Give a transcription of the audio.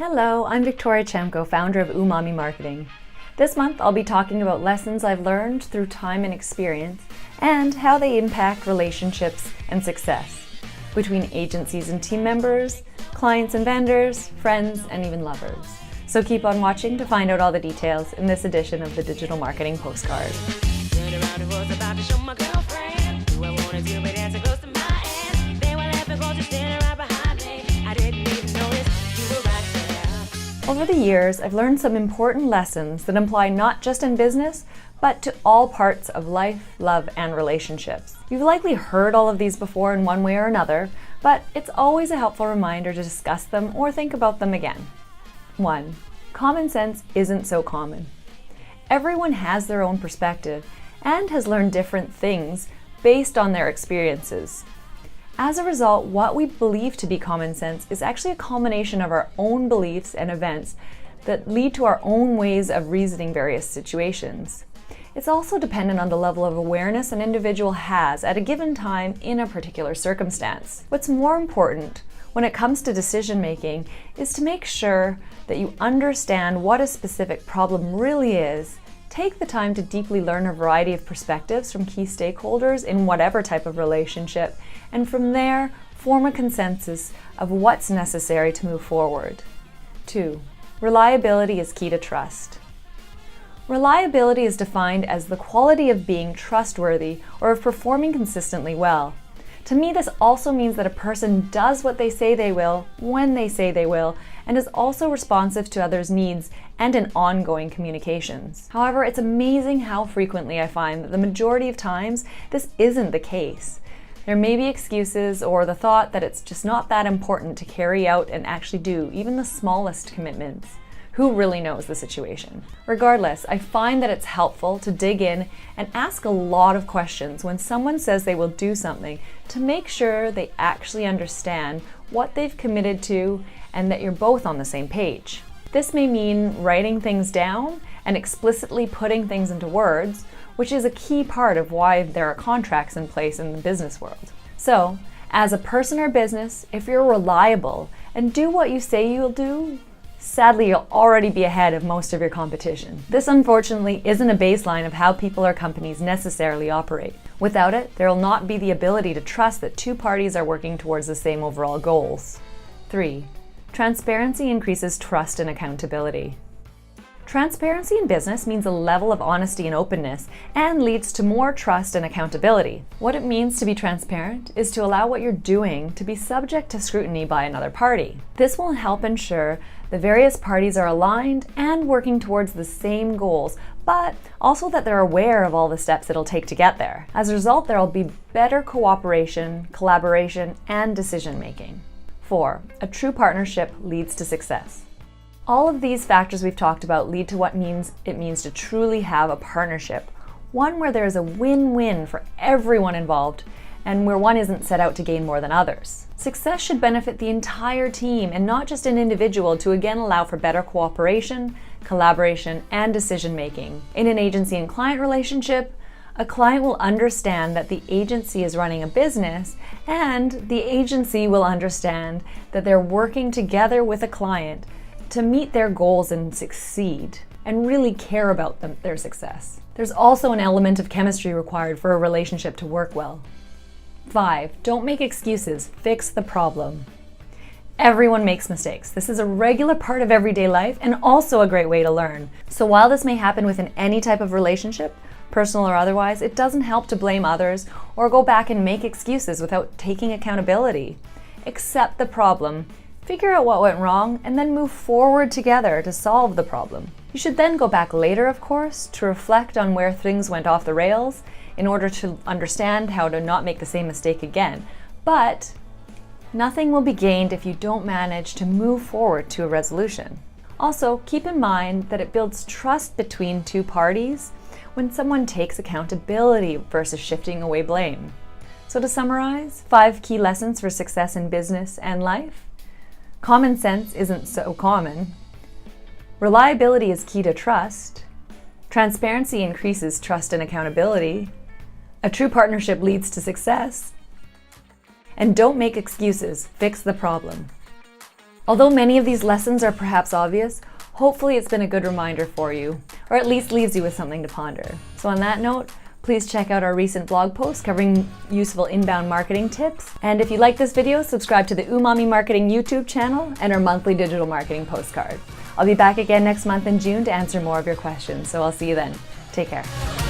Hello, I'm Victoria Chemko, founder of Umami Marketing. This month I'll be talking about lessons I've learned through time and experience and how they impact relationships and success between agencies and team members, clients and vendors, friends, and even lovers. So keep on watching to find out all the details in this edition of the Digital Marketing Postcard. Over the years, I've learned some important lessons that apply not just in business, but to all parts of life, love, and relationships. You've likely heard all of these before in one way or another, but it's always a helpful reminder to discuss them or think about them again. 1. Common sense isn't so common. Everyone has their own perspective and has learned different things based on their experiences. As a result, what we believe to be common sense is actually a combination of our own beliefs and events that lead to our own ways of reasoning various situations. It's also dependent on the level of awareness an individual has at a given time in a particular circumstance. What's more important when it comes to decision making is to make sure that you understand what a specific problem really is. Take the time to deeply learn a variety of perspectives from key stakeholders in whatever type of relationship, and from there, form a consensus of what's necessary to move forward. 2. Reliability is key to trust. Reliability is defined as the quality of being trustworthy or of performing consistently well. To me, this also means that a person does what they say they will, when they say they will, and is also responsive to others' needs and in ongoing communications. However, it's amazing how frequently I find that the majority of times this isn't the case. There may be excuses or the thought that it's just not that important to carry out and actually do even the smallest commitments. Who really knows the situation? Regardless, I find that it's helpful to dig in and ask a lot of questions when someone says they will do something to make sure they actually understand what they've committed to and that you're both on the same page. This may mean writing things down and explicitly putting things into words, which is a key part of why there are contracts in place in the business world. So, as a person or business, if you're reliable and do what you say you'll do, sadly, you'll already be ahead of most of your competition. This, unfortunately, isn't a baseline of how people or companies necessarily operate. Without it, there will not be the ability to trust that two parties are working towards the same overall goals. 3. Transparency increases trust and accountability. Transparency in business means a level of honesty and openness and leads to more trust and accountability. What it means to be transparent is to allow what you're doing to be subject to scrutiny by another party. This will help ensure the various parties are aligned and working towards the same goals, but also that they're aware of all the steps it'll take to get there. As a result, there will be better cooperation, collaboration, and decision making. 4. A true partnership leads to success. All of these factors we've talked about lead to what it means to truly have a partnership, one where there is a win-win for everyone involved and where one isn't set out to gain more than others. Success should benefit the entire team and not just an individual to again allow for better cooperation, collaboration, and decision making. In an agency and client relationship, a client will understand that the agency is running a business, and the agency will understand that they're working together with a client to meet their goals and succeed, and really care about their success. There's also an element of chemistry required for a relationship to work well. 5. Don't make excuses, fix the problem. Everyone makes mistakes. This is a regular part of everyday life and also a great way to learn. So while this may happen within any type of relationship, personal or otherwise, it doesn't help to blame others or go back and make excuses without taking accountability. Accept the problem, figure out what went wrong, and then move forward together to solve the problem. You should then go back later, of course, to reflect on where things went off the rails in order to understand how to not make the same mistake again. But nothing will be gained if you don't manage to move forward to a resolution. Also, keep in mind that it builds trust between two parties when someone takes accountability versus shifting away blame. So to summarize, 5 key lessons for success in business and life. Common sense isn't so common. Reliability is key to trust. Transparency increases trust and accountability. A true partnership leads to success. And don't make excuses, fix the problem. Although many of these lessons are perhaps obvious, hopefully it's been a good reminder for you, or at least leaves you with something to ponder. So on that note, please check out our recent blog post covering useful inbound marketing tips. And if you like this video, subscribe to the Umami Marketing YouTube channel and our monthly digital marketing postcard. I'll be back again next month in June to answer more of your questions, so I'll see you then. Take care.